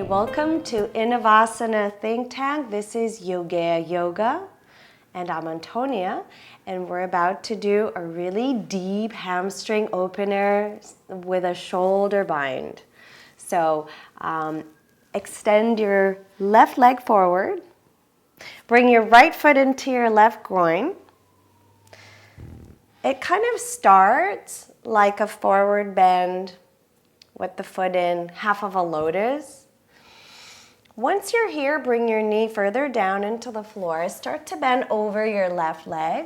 welcome to Innovasana Think Tank. This is Yogaya Yoga, and I'm Antonia, and we're about to do a really deep hamstring opener with a shoulder bind. So extend your left leg forward, bring your right foot into your left groin. It kind of starts like a forward bend with the foot in half of a lotus. Once you're here, bring your knee further down into the floor. Start to bend over your left leg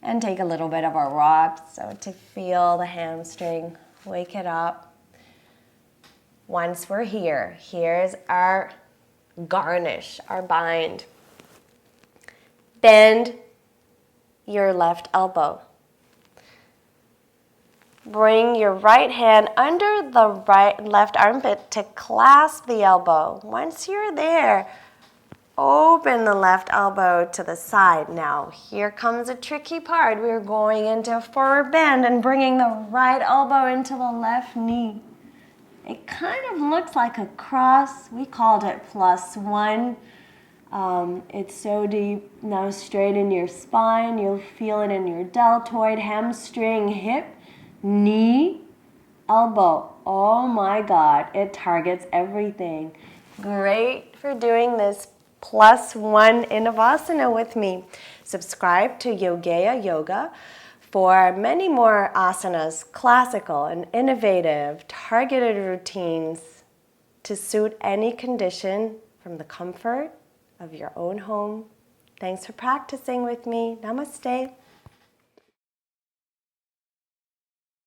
and take a little bit of a rock so to feel the hamstring. Wake it up. Once we're here, here's our garnish, our bind. Bend your left elbow. Bring your right hand under the left armpit to clasp the elbow. Once you're there, open the left elbow to the side. Now, here comes a tricky part. We're going into a forward bend and bringing the right elbow into the left knee. It kind of looks like a cross. We called it +1. It's so deep. Now straighten your spine. You'll feel it in your deltoid, hamstring, hip, knee, elbow. Oh my God, it targets everything. Great for doing this +1 Innovasana with me. Subscribe to Yogaya Yoga for many more asanas, classical and innovative, targeted routines to suit any condition from the comfort of your own home. Thanks for practicing with me. Namaste.